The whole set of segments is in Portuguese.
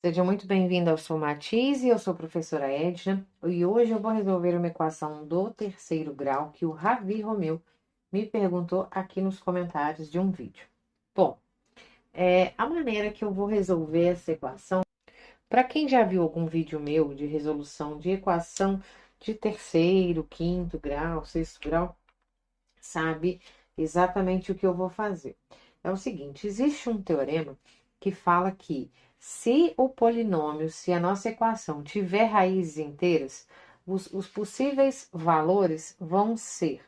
Seja muito bem-vindo ao Sou Matize, eu sou a professora Edna e hoje eu vou resolver uma equação do terceiro grau que o Ravi Romeu me perguntou aqui nos comentários de um vídeo. Bom, a maneira que eu vou resolver essa equação, para quem já viu algum vídeo meu de resolução de equação de terceiro, quinto grau, sexto grau, sabe exatamente o que eu vou fazer. É o seguinte, existe um teorema que fala que se o polinômio, se a nossa equação tiver raízes inteiras, os possíveis valores vão ser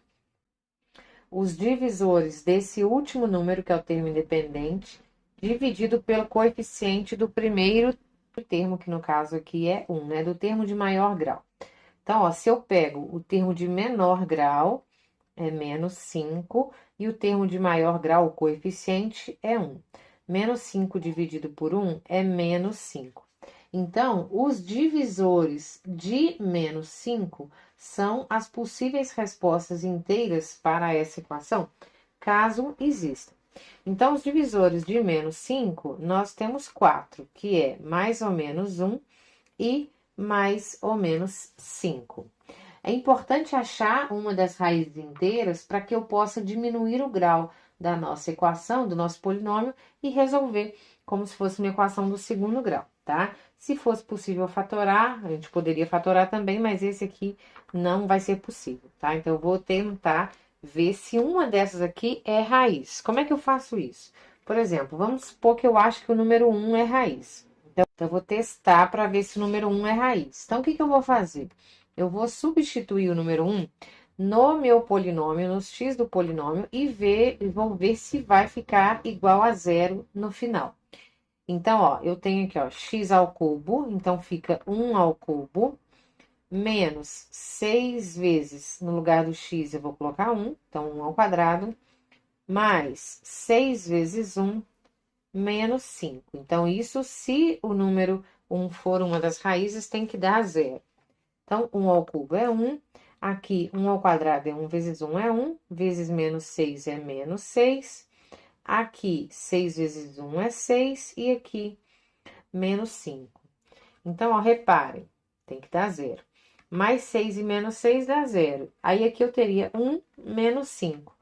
os divisores desse último número, que é o termo independente, dividido pelo coeficiente do primeiro termo, que no caso aqui é 1, né? Do termo de maior grau. Então, ó, se eu pego o termo de menor grau, é menos 5, e o termo de maior grau, o coeficiente, é 1. Menos 5 dividido por 1 é menos 5. Então, os divisores de menos 5 são as possíveis respostas inteiras para essa equação, caso exista. Então, os divisores de menos 5, nós temos 4, que é mais ou menos 1 e mais ou menos 5. É importante achar uma das raízes inteiras para que eu possa diminuir o grau da nossa equação, do nosso polinômio, e resolver como se fosse uma equação do segundo grau, tá? Se fosse possível fatorar, a gente poderia fatorar também, mas esse aqui não vai ser possível, tá? Então, eu vou tentar ver se uma dessas aqui é raiz. Como é que eu faço isso? Por exemplo, vamos supor que eu acho que o número 1 é raiz. Então, eu vou testar para ver se o número 1 é raiz. Então, o que eu vou fazer? Eu vou substituir o número 1 no meu polinômio, no x do polinômio, e vou ver se vai ficar igual a zero no final. Então, ó, eu tenho aqui, ó, x ao cubo, então fica 1 ao cubo, menos 6 vezes, no lugar do x eu vou colocar 1, então 1 ao quadrado, mais 6 vezes 1, menos 5. Então, isso se o número 1 for uma das raízes, tem que dar zero. Então, 1 ao cubo é 1. Aqui, 1 ao quadrado é 1 vezes 1 é 1. Vezes menos 6 é menos 6. Aqui, 6 vezes 1 é 6. E aqui, menos 5. Então, ó, reparem, tem que dar zero. Mais 6 e menos 6 dá zero. Aí, aqui eu teria 1 menos 5,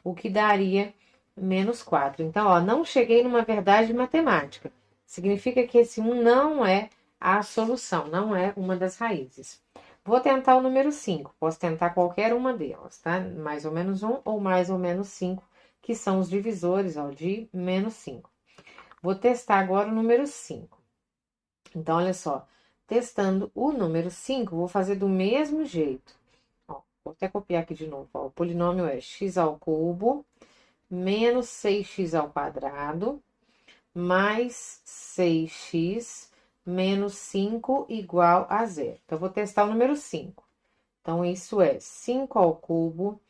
o que daria menos 4. Então, ó, não cheguei numa verdade matemática. Significa que esse 1 não é a solução, não é uma das raízes. Vou tentar o número 5, posso tentar qualquer uma delas, tá? Mais ou menos 1 ou mais ou menos 5, que são os divisores, ó, de menos 5. Vou testar agora o número 5. Então, olha só, testando o número 5, vou fazer do mesmo jeito. Ó, vou até copiar aqui de novo, ó. O polinômio é x ao cubo, menos 6x ao quadrado, mais 6x, menos 5 igual a zero. Então, vou testar o número 5. Então, isso é 5 ao cubo,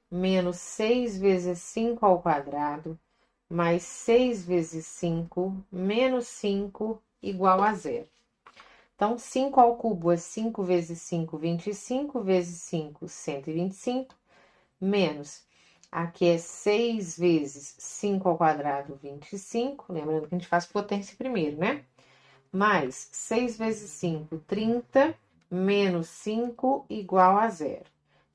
menos 6 vezes 5 ao quadrado, mais 6 vezes 5, menos 5 igual a zero. Então, 5 ao cubo é 5 vezes 5, 25, vezes 5, 125, menos, aqui é 6 vezes 5 ao quadrado, 25, lembrando que a gente faz potência primeiro, né? Mais 6 vezes 5, 30, menos 5 igual a zero.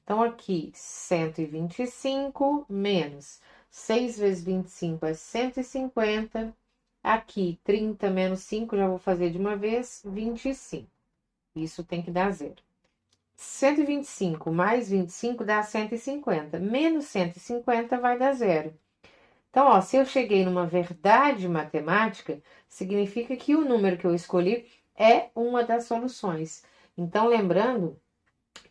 Então, aqui, 125 menos 6 vezes 25 é 150. Aqui, 30 menos 5, já vou fazer de uma vez, 25. Isso tem que dar zero. 125 mais 25 dá 150. Menos 150 vai dar zero. Então, ó, se eu cheguei numa verdade matemática, significa que o número que eu escolhi é uma das soluções. Então, lembrando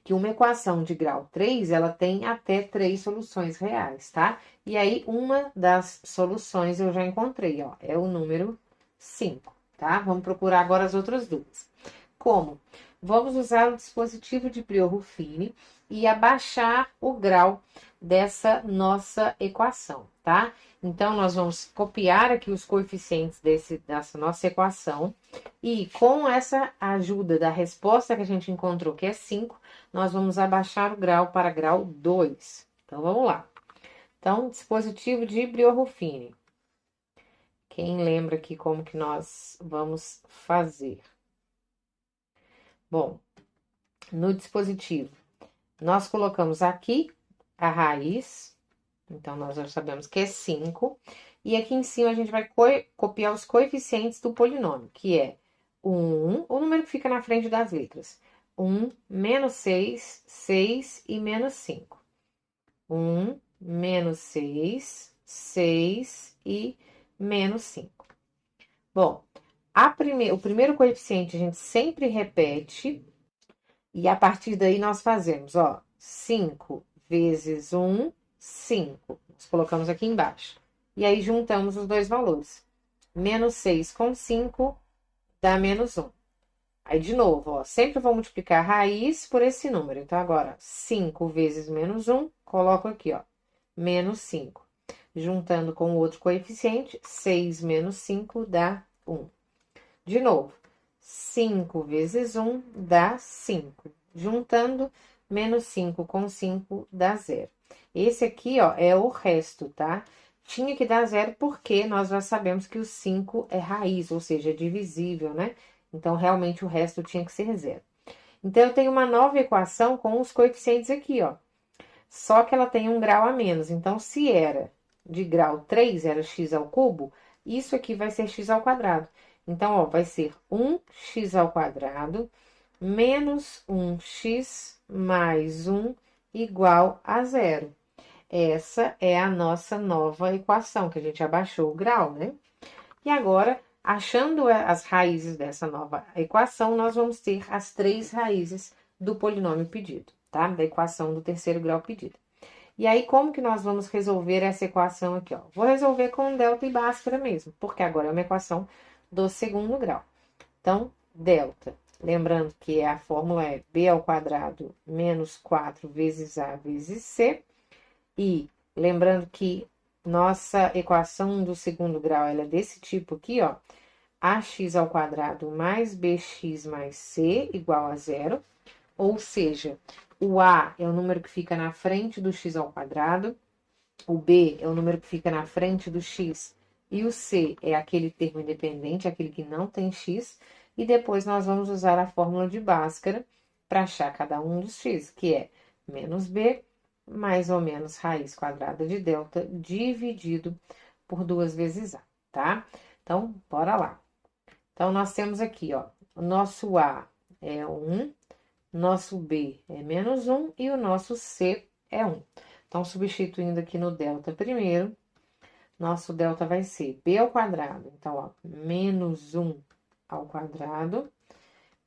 que uma equação de grau 3, ela tem até 3 soluções reais, tá? E aí, uma das soluções eu já encontrei, ó, é o número 5, tá? Vamos procurar agora as outras duas. Como? Vamos usar o dispositivo de Brio-Ruffini e abaixar o grau dessa nossa equação, tá? Então, nós vamos copiar aqui os coeficientes dessa nossa equação e com essa ajuda da resposta que a gente encontrou, que é 5, nós vamos abaixar o grau para grau 2. Então, vamos lá. Então, dispositivo de Brio-Ruffini. Quem lembra aqui como que nós vamos fazer? Bom, no dispositivo, nós colocamos aqui a raiz, então nós já sabemos que é 5, e aqui em cima a gente vai copiar os coeficientes do polinômio, que é 1, o número que fica na frente das letras, 1, menos 6, 6 e menos 5. 1, menos 6, 6 e menos 5. Bom, o primeiro coeficiente a gente sempre repete, e a partir daí nós fazemos, ó, 5 vezes 1, 5. Nós colocamos aqui embaixo. E aí juntamos os dois valores. Menos 6 com 5 dá menos 1. Aí, de novo, ó, sempre vou multiplicar a raiz por esse número. Então, agora, 5 vezes menos 1, coloco aqui, ó, menos 5. Juntando com o outro coeficiente, 6 menos 5 dá 1. De novo, 5 vezes 1 dá 5. Juntando, menos 5 com 5 dá 0. Esse aqui, ó, é o resto, tá? Tinha que dar 0 porque nós já sabemos que o 5 é raiz, ou seja, é divisível, né? Então, realmente, o resto tinha que ser 0. Então, eu tenho uma nova equação com os coeficientes aqui, ó. Só que ela tem um grau a menos. Então, se era de grau 3, era x ao cubo, isso aqui vai ser x ao quadrado. Então, ó, vai ser 1x ao quadrado menos 1x mais 1 igual a 0. Essa é a nossa nova equação, que a gente abaixou o grau, né? E agora, achando as raízes dessa nova equação, nós vamos ter as 3 raízes do polinômio pedido, tá? Da equação do terceiro grau pedida. E aí, como que nós vamos resolver essa equação aqui, ó? Vou resolver com delta e bhaskara mesmo, porque agora é uma equação do segundo grau. Então, delta, lembrando que a fórmula é b ao quadrado menos 4 vezes a vezes c, e lembrando que nossa equação do segundo grau, ela é desse tipo aqui, ó, ax ao quadrado mais bx mais c igual a 0, ou seja, o a é o número que fica na frente do x ao quadrado, o b é o número que fica na frente do x, e o c é aquele termo independente, aquele que não tem x, e depois nós vamos usar a fórmula de Bhaskara para achar cada um dos x, que é menos b mais ou menos raiz quadrada de delta dividido por 2 vezes a, tá? Então, bora lá. Então, nós temos aqui, ó, o nosso a é 1, nosso b é menos 1 e o nosso c é 1. Então, substituindo aqui no delta primeiro, nosso delta vai ser b ao quadrado. Então, ó, menos 1 ao quadrado,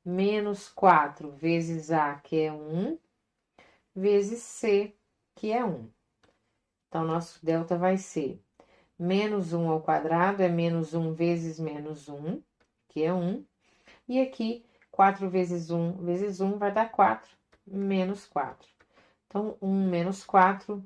menos 4 vezes a, que é 1, vezes c, que é 1. Então, nosso delta vai ser menos 1 ao quadrado, é menos 1 vezes menos 1, que é 1. E aqui, 4 vezes 1 vai dar 4, menos 4. Então, 1 menos 4,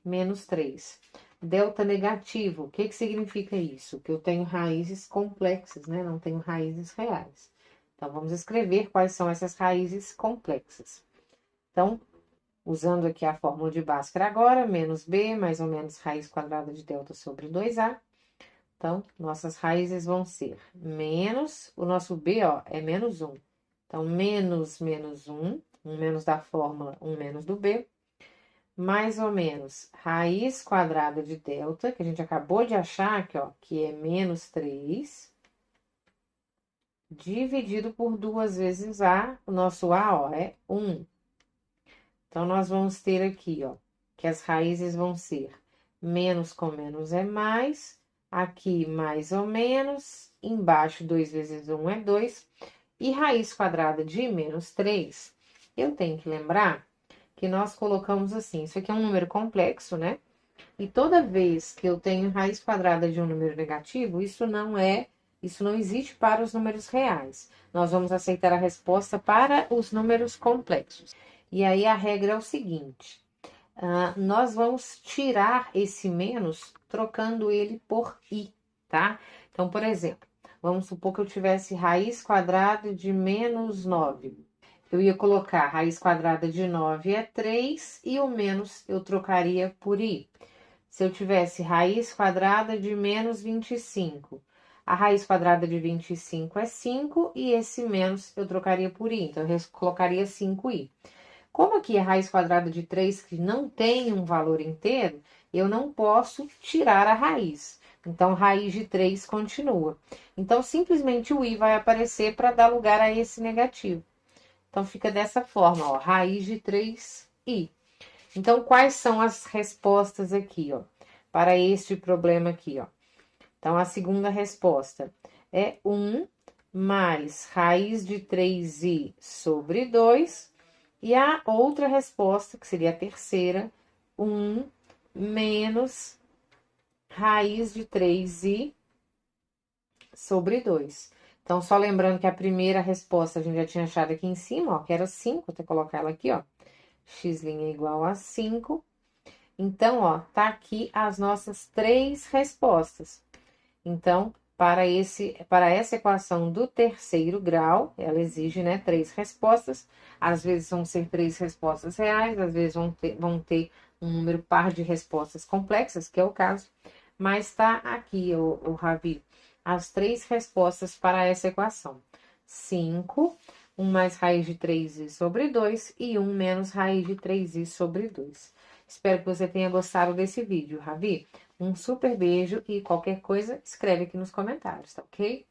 menos 3. Delta negativo, o que que significa isso? Que eu tenho raízes complexas, né? Não tenho raízes reais. Então, vamos escrever quais são essas raízes complexas. Então, usando aqui a fórmula de Bhaskara agora, menos b, mais ou menos raiz quadrada de delta sobre 2a. Então, nossas raízes vão ser menos, o nosso b, ó, é menos 1. Então, menos 1, 1 menos da fórmula, 1 menos do b, mais ou menos raiz quadrada de delta, que a gente acabou de achar aqui, ó, que é menos 3, dividido por 2 vezes a, o nosso a, ó, é 1. Então, nós vamos ter aqui, ó, que as raízes vão ser menos com menos é mais, aqui mais ou menos, embaixo 2 vezes 1 é 2, e raiz quadrada de menos 3, eu tenho que lembrar que nós colocamos assim, isso aqui é um número complexo, né? E toda vez que eu tenho raiz quadrada de um número negativo, isso não existe para os números reais. Nós vamos aceitar a resposta para os números complexos. E aí a regra é o seguinte: nós vamos tirar esse menos trocando ele por i, tá? Então, por exemplo, vamos supor que eu tivesse raiz quadrada de menos 9. Eu ia colocar raiz quadrada de 9 é 3 e o menos eu trocaria por i. se eu tivesse raiz quadrada de menos 25. A raiz quadrada de 25 é 5 e esse menos eu trocaria por i, então eu colocaria 5i. Como aqui é raiz quadrada de 3 que não tem um valor inteiro, eu não posso tirar a raiz. Então, raiz de 3 continua. Então, simplesmente o i vai aparecer para dar lugar a esse negativo. Então, fica dessa forma, ó, raiz de 3i. Então, quais são as respostas aqui, ó, para este problema aqui, ó? Então, a segunda resposta é 1 mais raiz de 3i sobre 2. E a outra resposta, que seria a terceira, 1 menos raiz de 3i sobre 2. Então, só lembrando que a primeira resposta a gente já tinha achado aqui em cima, ó, que era 5, vou até colocar ela aqui, ó. X' é igual a 5. Então, ó, tá aqui as nossas 3 respostas. Então, para essa equação do terceiro grau, ela exige, né, 3 respostas. Às vezes vão ser 3 respostas reais, às vezes vão ter um número par de respostas complexas, que é o caso. Mas tá aqui, o Ravi, as 3 respostas para essa equação. 5, 1 mais raiz de 3i sobre 2 e 1 menos raiz de 3i sobre 2. Espero que você tenha gostado desse vídeo, Ravi. Um super beijo e qualquer coisa, escreve aqui nos comentários, tá ok?